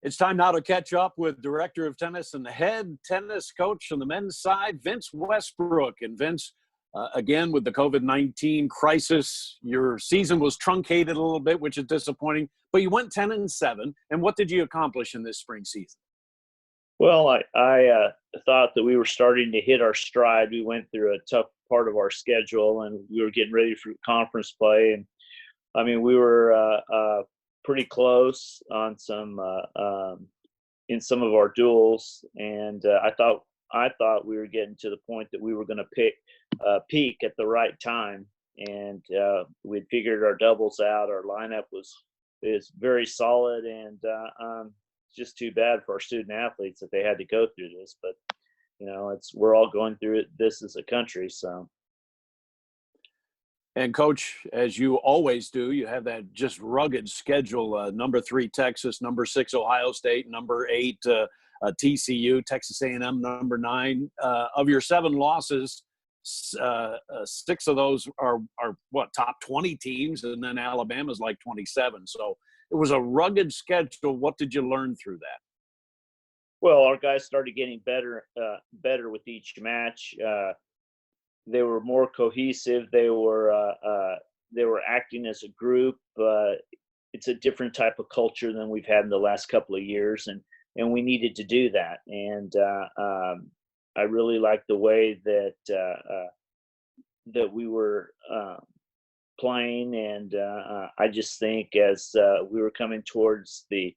It's time now to catch up with Director of Tennis and the head tennis coach on the men's side, Vince Westbrook. And Vince, again, with the COVID-19 crisis, your season was truncated a little bit, which is disappointing, but you went 10-7. And what did you accomplish in this spring season? Well, I thought that we were starting to hit our stride. We went through a tough part of our schedule, and we were getting ready for conference play. And I mean, we were pretty close on some in some of our duels, and I thought we were getting to the point that we were going to peak at the right time, and we'd figured our doubles out. Our lineup is very solid, and just too bad for our student athletes that they had to go through this. But you know, we're all going through this as a country, so. And Coach, as you always do, you have that just rugged schedule. Number 3 Texas, number 6 Ohio State, number 8 TCU, Texas A&M, number 9. Of your 7 losses, 6 of those are what, top 20 teams, and then Alabama's like 27. So it was a rugged schedule. What did you learn through that? Well, our guys started getting better with each match. They were more cohesive. They were acting as a group. It's a different type of culture than we've had in the last couple of years, and we needed to do that. And I really liked the way that we were playing. And I just think as we were coming towards the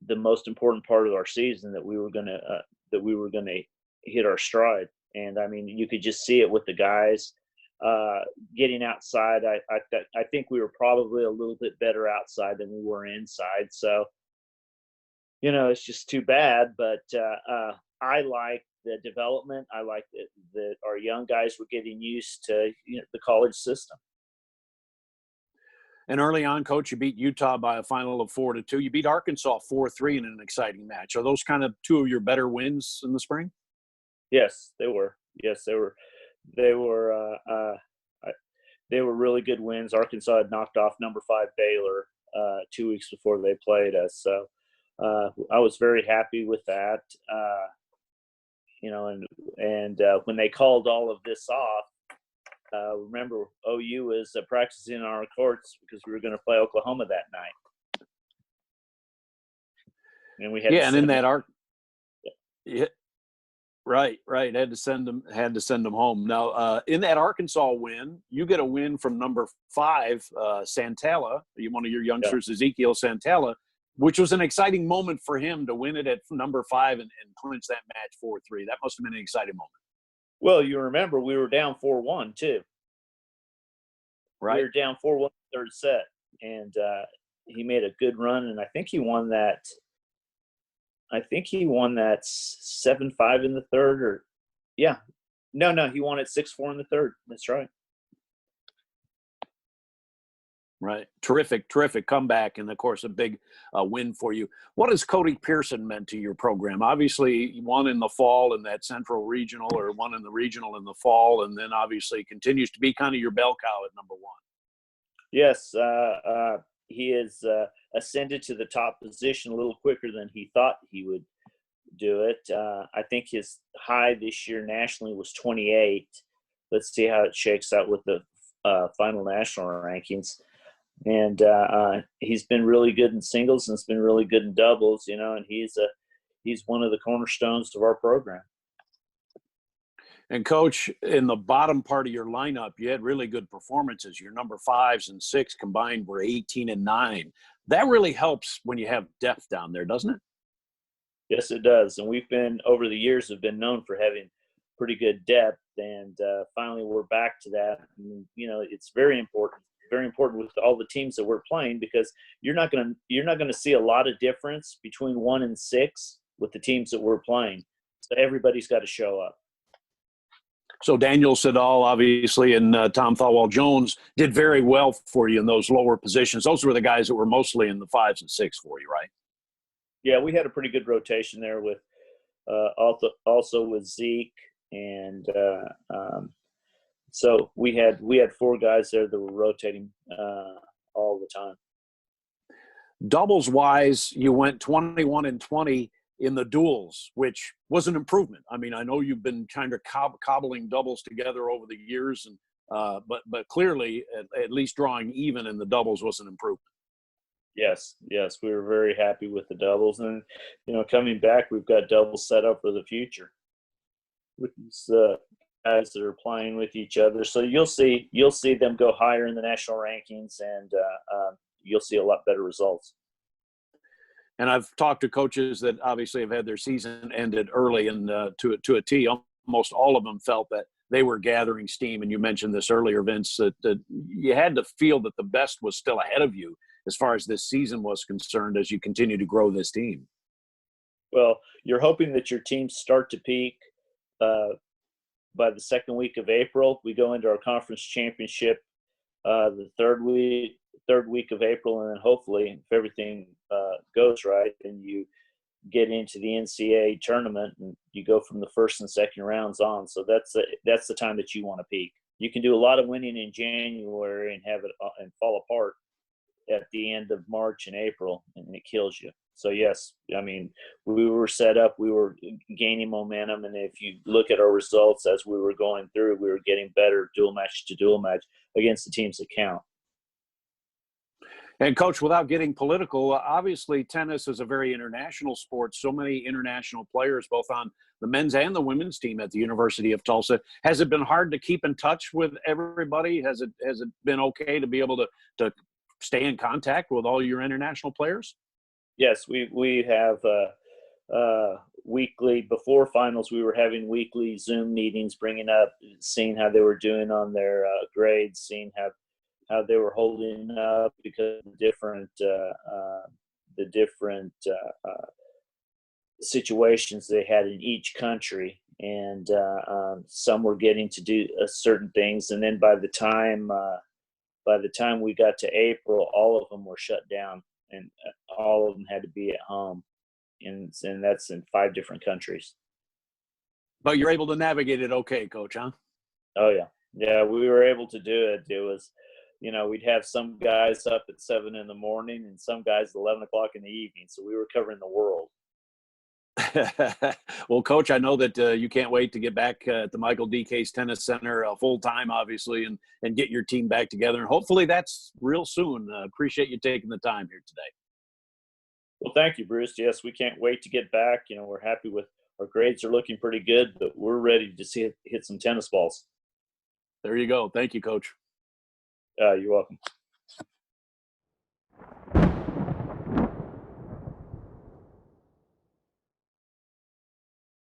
most important part of our season, that we were gonna hit our stride. And I mean, you could just see it with the guys getting outside. I think we were probably a little bit better outside than we were inside. So, you know, it's just too bad. But I like the development. I like that our young guys were getting used to the college system. And early on, Coach, you beat Utah by a final of 4-2. You beat Arkansas 4-3 in an exciting match. Are those kind of 2 of your better wins in the spring? Yes, they were. Yes, they were. They were really good wins. Arkansas had knocked off number 5 Baylor 2 weeks before they played us, so I was very happy with that. And when they called all of this off, remember OU was practicing on our courts because we were going to play Oklahoma that night, and we had Right. Had to send them home. Now, in that Arkansas win, you get a win from number 5, Santella, one of your youngsters, yeah. Ezekiel Santella, which was an exciting moment for him to win it at number 5 and clinch that match 4-3. That must have been an exciting moment. Well, you remember we were down 4-1 too. Right. We were down 4-1 third set, and he made a good run, and I think he won that. 7-5 in the third, or yeah. No, he won it 6-4 in the third. That's right. Right. Terrific comeback, and of course a big win for you. What has Cody Pearson meant to your program? Obviously, you won in the fall in that Central Regional, or won in the Regional in the fall, and then obviously continues to be kind of your bell cow at number 1. Yes, he has ascended to the top position a little quicker than he thought he would do it. I think his high this year nationally was 28. Let's see how it shakes out with the final national rankings. And he's been really good in singles, and it's been really good in doubles, and he's one of the cornerstones of our program. And Coach, in the bottom part of your lineup, you had really good performances. Your number 5s and 6 combined were 18 and 9. That really helps when you have depth down there, doesn't it? Yes, it does. And we've been, over the years, have been known for having pretty good depth. And finally, we're back to that. And, it's very important with all the teams that we're playing, because you're not going to see a lot of difference between 1 and 6 with the teams that we're playing. So everybody's got to show up. So Daniel Siddall, obviously, and Tom Thawall-Jones did very well for you in those lower positions. Those were the guys that were mostly in the 5s and 6 for you, right? Yeah, we had a pretty good rotation there with also with Zeke, and so we had 4 guys there that were rotating all the time. Doubles wise, you went 21 and 20 in the duels, which was an improvement. I mean, I know you've been kind of cobbling doubles together over the years, and but clearly, at least drawing even in the doubles was an improvement. Yes, yes, we were very happy with the doubles, and coming back, we've got doubles set up for the future with these guys that are playing with each other. So you'll see them go higher in the national rankings, and you'll see a lot better results. And I've talked to coaches that obviously have had their season ended early, and to a T, almost all of them felt that they were gathering steam. And you mentioned this earlier, Vince, that you had to feel that the best was still ahead of you as far as this season was concerned as you continue to grow this team. Well, you're hoping that your teams start to peak by the second week of April. We go into our conference championship the third week of April, and then hopefully, if everything goes right, and you get into the NCAA tournament, and you go from the first and second rounds on. So that's the time that you want to peak. You can do a lot of winning in January and have it and fall apart at the end of March and April, and it kills you. So yes, I mean, we were set up, we were gaining momentum, and if you look at our results as we were going through, we were getting better dual match to dual match against the teams that count. And Coach, without getting political, obviously tennis is a very international sport. So many international players, both on the men's and the women's team at the University of Tulsa. Has it been hard to keep in touch with everybody? Has it been okay to be able to stay in contact with all your international players? Yes, we have weekly, before finals, we were having weekly Zoom meetings, bringing up, seeing how they were doing on their grades, seeing how they were holding up because of the different situations they had in each country, and some were getting to do certain things, and then by the time we got to April, all of them were shut down, and all of them had to be at home, and that's in 5 different countries. But you're able to navigate it okay, Coach, huh? Oh yeah, we were able to do it. It was, we'd have some guys up at 7 in the morning and some guys at 11 o'clock in the evening. So we were covering the world. Well, Coach, I know that you can't wait to get back at the Michael D. Case Tennis Center full time, obviously, and get your team back together. And hopefully that's real soon. Appreciate you taking the time here today. Well, thank you, Bruce. Yes, we can't wait to get back. We're happy with our grades are looking pretty good, but we're ready to see it hit some tennis balls. There you go. Thank you, Coach. You're welcome.